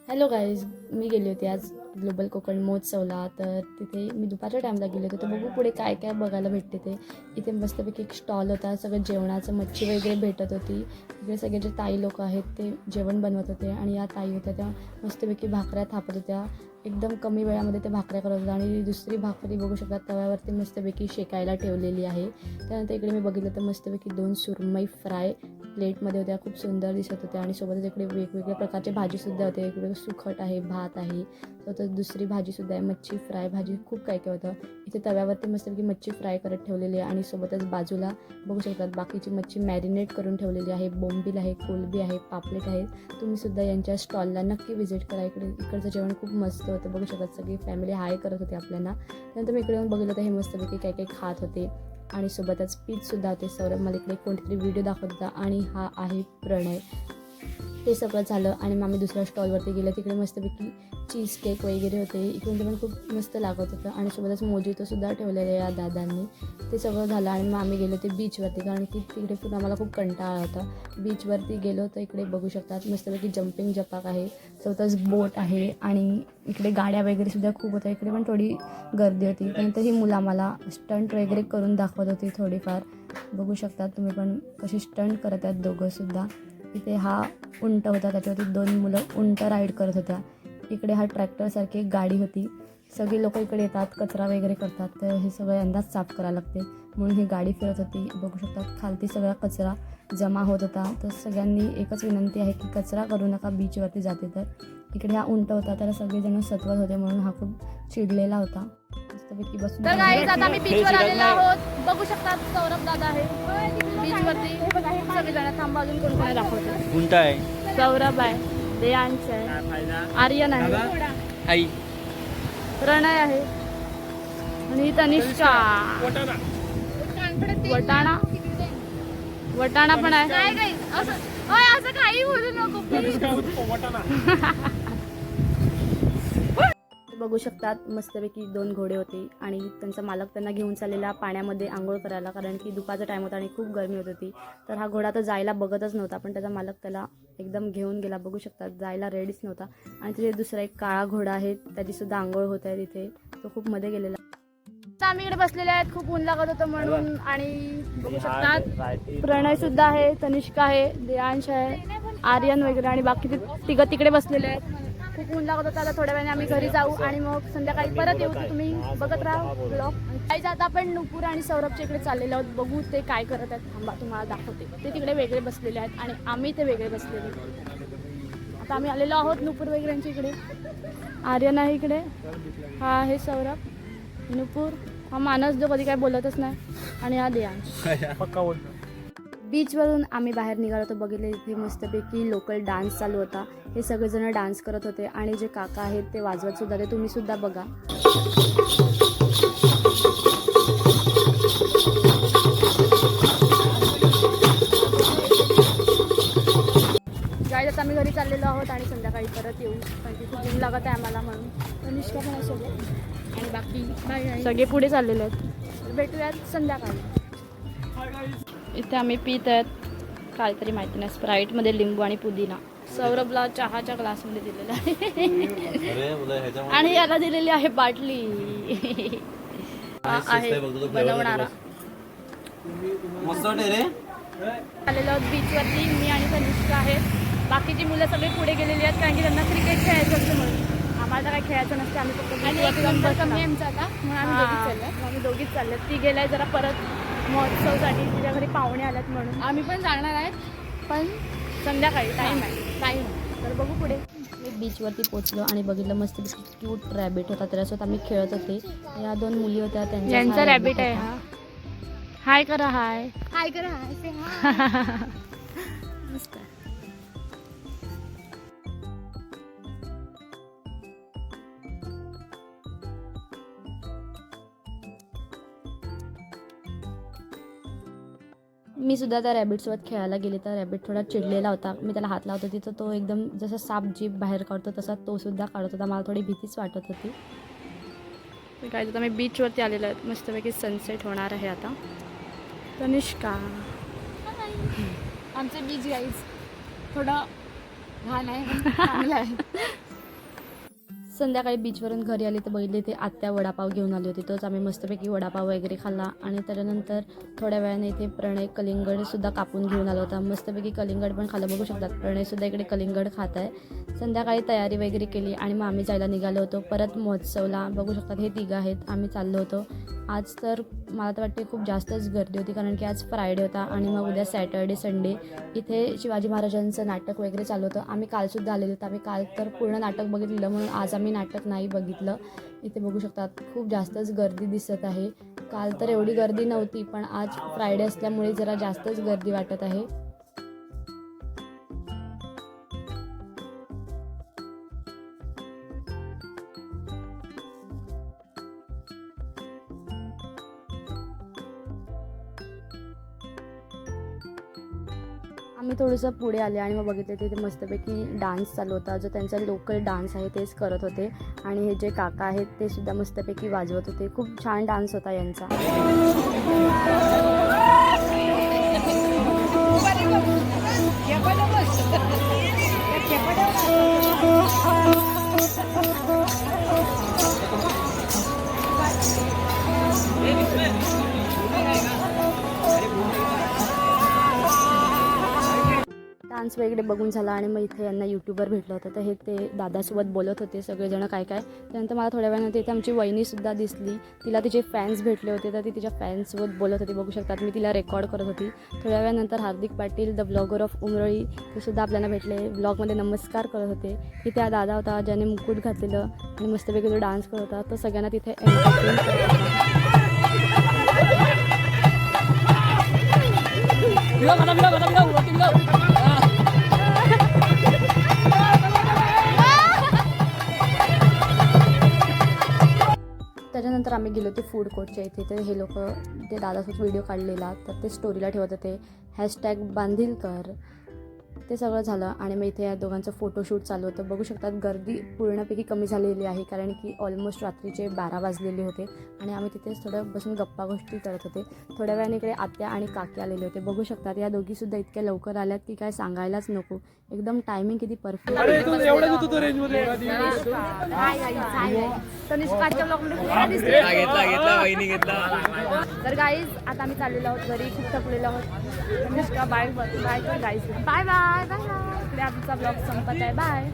Hello guys, मी गेली होती आज ग्लोबल कोकण महोत्सवला. तर तिथे मी दुपारच्या टाईमला गेले होते. तर बघू पुढे काय काय बघायला भेटते ते. इथे मस्तपैकी एक स्टॉल होता, सगळं जेवणाचं, मच्छी वगैरे भेटत होती. इकडे सगळे जे ताई लोक आहेत ते जेवण बनवत होते आणि या ताई होत्या त्या मस्तपैकी भाकऱ्या थापत होत्या. एकदम कमी वेळामध्ये ते भाकऱ्या करत होत्या आणि दुसरी भाकरी बघू शकता तव्यावरती मस्तपैकी शेकायला ठेवलेली आहे. त्यानंतर इकडे मी बघितलं तर मस्तपैकी 2 सुरमई फ्राय प्लेटमध्ये होत्या, खूप सुंदर दिसत होत्या. आणि सोबतच इकडे वेगवेगळ्या प्रकारचे भाजीसुद्धा होते. इकडे सुकट आहे, भात आहे, सोबतच दुसरी भाजीसुद्धा आहे, मच्छी फ्राय भाजी, खूप काय काय होतं. इथे तव्यावरती मस्तपैकी मच्छी फ्राय करत ठेवलेली आहे आणि सोबतच बाजूला बघू शकतात बाकीची मच्छी मॅरिनेट करून ठेवलेली आहे. बोंबील आहे, कोलंबी आहे, पापलेट आहे. तुम्हीसुद्धा यांच्या स्टॉलला नक्की व्हिजिट करा. इकडचं जेवण खूप मस्त होतं. बघू शकतात सगळी फॅमिली हाय करत होती आपल्याला. त्यानंतर मी इकडे येऊन बघितलं तर हे मस्तपैकी काय काय खात होते आणि सोबतच पीचसुद्धा होते. सौरभ मला इकडे कोणतीतरी व्हिडिओ दाखवत होता आणि हा आहे प्रणय. ते सगळं झालं आणि मग आम्ही दुसऱ्या स्टॉलवरती गेलो. तिकडे मस्तपैकी चीज केक वगैरे होते. इकडून ते पण खूप मस्त लागत होतं आणि सोबतच मोजितोसुद्धा ठेवलेलं या दादांनी. ते सगळं झालं आणि मग आम्ही गेलो ते बीचवरती, कारण की तिकडे पण आम्हाला खूप कंटाळा होता. बीचवरती गेलो तर इकडे बघू शकतात मस्तपैकी जम्पिंग जपाक आहे, सोबतच बोट आहे आणि इकडे गाड्या वगैरे सुद्धा खूप होत्या. इकडे पण थोडी गर्दी होती. त्यानंतर ही मुलं आम्हाला स्टंट वगैरे करून दाखवत होती थोडीफार. बघू शकतात तुम्ही पण कशी स्टंट करत आहेत दोघंसुद्धा. इथे हा उंट होता, त्याच्यावरती 2 मुलं उंट राईड करत होत्या. इकडे हा ट्रॅक्टरसारखी एक गाडी होती. सगळी लोक इकडे येतात, कचरा वगैरे करतात, तर हे सगळं यंदाच साफ करायला लागते म्हणून ही गाडी फिरत होती. बघू शकतात खालती सगळा कचरा जमा होत होता. तर सगळ्यांनी एकच विनंती आहे की कचरा करू नका बीचवरती जाते तर. इकडे हा उंट होता, त्याला सगळेजण सत्वत होते म्हणून हा खूप चिडलेला होता. मस्तपैकी बसून तर गाईज आता आम्ही बीचवर आलेलो आहोत. बघू शकतात सौरभ दादा आहे बीचवरती. सगळेजण थांबा, अजून कोण कोण दाखवतो. गुंटा आहे, सौरभ आहे, देयांश आहे, आर्यन आहे, प्रणय आहे आणि तनिष्का. वटाणा पण आहे. असं काही बोलू नको प्लीज. बघू शकतात मस्तपैकी 2 घोडे होते आणि त्यांचा मालक त्यांना घेऊन चाललेला पाण्यामध्ये आंघोळ करायला, कारण की दुपारचा टाईम होता आणि खूप गरमी होत होती. तर हा घोडा तर जायला बघतच नव्हता, पण त्याचा मालक त्याला एकदम घेऊन गेला. बघू शकतात जायला रेडीच नव्हता. आणि तिथे दुसरा एक काळा घोडा आहे, त्याचीसुद्धा आंघोळ होत आहे तिथे. तो खूप मध्ये गेलेला. आम्ही इकडे बसलेले आहेत, खूप ऊन लागत होतं म्हणून. आणि बघू शकतात प्रणय सुद्धा आहे, तनिष्का आहे, देयांश आहे, आर्यन वगैरे आणि बाकी तिघं तिकडे बसलेले आहेत. खूप ऊन लागत होतं. आता थोड्या वेळाने आम्ही घरी जाऊ आणि मग संध्याकाळी परत येऊ. तर तुम्ही बघत राहा ब्लॉग. काहीच आता आपण नुपूर आणि सौरभच्या इकडे चाललेलो आहोत. बघू ते काय करत आहेत. थांबा तुम्हाला दाखवते. ते तिकडे वेगळे बसलेले आहेत आणि आम्ही ते वेगळे बसलेले. आता आम्ही आलेलो आहोत नुपूर वगैरेंच्या इकडे. आर्यन आहे इकडे, हा आहे सौरभ, नुपूर, हा मानस जो कधी काय बोलतच नाही, आणि हा देयांश. बीचवरून आम्ही बाहेर निघालो तर बघितले इथे मस्तपैकी लोकल डान्स चालू होता. हे सगळेजण डान्स करत होते आणि जे काका आहेत ते वाजवत सुद्धा. ते तुम्ही सुद्धा बघा. गाईज आता आम्ही घरी चाललेलो आहोत आणि संध्याकाळी परत येऊ, कारण की खूप ऊन लागत आहे आम्हाला म्हणून. तनिष्का पण आहे सोबत आणि बाकी सगळे पुढे चाललेले आहेत. भेटूयात संध्याकाळी. इथे आम्ही पित आहेत काहीतरी माहिती नाही, स्प्राईटमध्ये लिंबू आणि पुदिना. सौरभला चहाच्या ग्लासमध्ये दिलेला आहे आणि याला दिलेली आहे बाटली. आहे बनवणारा. आलेलो आहोत बीचवरती. मी आणि तनिष्का आहेत, बाकीची मुलं सगळे पुढे गेलेली आहेत कारण की त्यांना क्रिकेट खेळायचं असतं म्हणून. आम्हाला काय खेळायचं नसतं, आम्ही फक्त कमी आमचा आता म्हणून आम्ही दोघीच चाललो. ती गेलाय जरा परत महोत्सवसाठी, तिच्या घरी पाहुणे आल्यात म्हणून. आम्ही पण जाणार आहेत, पण संध्याकाळी टाईम आहे. तर बघू पुढे. मी बीचवरती पोचलो आणि बघितलं मस्त क्यूट रॅबिट होता, त्याच्यासोबत आम्ही खेळत होते. या 2 मुली होत्या, त्यांचा रॅबिट आहे हा. हाय करा, हाय करा, हाय. मस्त. मी सुद्धा त्या रॅबिटसोबत खेळायला गेले तर रॅबिट थोडा चिडलेला होता. मी त्याला हात लावत होती तर तो एकदम जसं साप जीभ बाहेर काढतो तसा तो सुद्धा काढत होता. मला थोडी भीतीच वाटत होती. काय आता मी बीचवरती आलेलो आहे. मस्तपैकी सनसेट होणार आहे आता. तनिष्का, आमचे बीच गाईज थोडं घाण आहे, चांगलं आहे. संध्याकाळी बीचवरून घरी आली तर बघितली ते आत्या वडापाव घेऊन आली होती. तोच आम्ही मस्तपैकी वडापाव वगैरे खाल्ला आणि त्याच्यानंतर थोड्या वेळाने इथे प्रणय कलिंगडसुद्धा कापून घेऊन आला होता. मस्तपैकी कलिंगड पण खाल्लं. बघू शकतात प्रणयसुद्धा इकडे कलिंगड खात आहे. संध्याकाळी तयारी वगैरे केली आणि मग आम्ही जायला निघालो होतो परत महोत्सवला. बघू शकतात हे तिघं आहेत. आम्ही चाललो होतो. आज तर मला तर वाटते खूप जास्तच गर्दी होती कारण की आज फ्रायडे होता आणि मग उद्या सॅटर्डे संडे इथे शिवाजी महाराजांचं नाटक वगैरे चालू होतं. आम्ही कालसुद्धा आलेलो होतो. आम्ही काल तर पूर्ण नाटक बघितलेलं म्हणून आज आम्ही नाटक नाही बघितलं. इथे बघू शकतात खूप जास्तच गर्दी दिसत आहे. काल तर एवढी गर्दी नव्हती पण आज फ्रायडे असल्यामुळे जरा जास्तच गर्दी वाटत आहे. आम्ही थोडंसं पुढे आले आणि मग बघितले तिथे मस्तपैकी डान्स चालू होता. जो त्यांचा लोकल डान्स आहे तेच करत होते आणि हे जे काका आहेत ते सुद्धा मस्तपैकी वाजवत होते. खूप छान डान्स होता यांचा. डान्स वगैरे बघून झाला आणि मग इथे यांना यूट्यूबर भेटलं होतं तर हे ते दादासोबत बोलत होते सगळेजण काय काय. त्यानंतर मला थोड्या वेळानंतर इथे आमची वहिनीसुद्धा दिसली. तिला तिचे फॅन्स भेटले होते तर ती तिच्या फॅन्ससोबत बोलत होती. बघू शकतात मी तिला रेकॉर्ड करत होती. थोड्या वेळानंतर हार्दिक पाटील द ब्लॉगर ऑफ उमरळी ते सुद्धा आपल्याला भेटले. ब्लॉगमध्ये नमस्कार करत होते. तिथे हा दादा होता ज्याने मुकुट घातलेलं आणि मस्तपैकी जो डान्स करत होता तो सगळ्यांना तिथे एंटरटेन करत होता. त्याच्यानंतर आम्ही गेलो होतो फूड कोर्टच्या इथे. तर हे लोक ते दादासोबत व्हिडिओ काढलेला तर ते स्टोरीला ठेवत होते. #बांधिलकर ते सगळं झालं आणि मग इथे या दोघांचं फोटोशूट चालू होतं. बघू शकतात गर्दी पूर्णपैकी कमी झालेली आहे कारण की ऑलमोस्ट रात्रीचे 12 वाजलेले होते आणि आम्ही तिथेच थोडं बसून गप्पा गोष्टी करत होते. थोड्या वेळाने इकडे आत्या आणि काकी आलेले होते. बघू शकतात या दोघीसुद्धा इतक्या लवकर आल्यात की काय सांगायलाच नको. एकदम टायमिंग किती परफेक्ट. तर गाईज आता आम्ही चाललेलो आहोत घरी. खूप थकलेलो आहोत. Tanishka bye bye. Guys bye bye bye bye. इकडे आमचा ब्लॉग संपत आहे. बाय.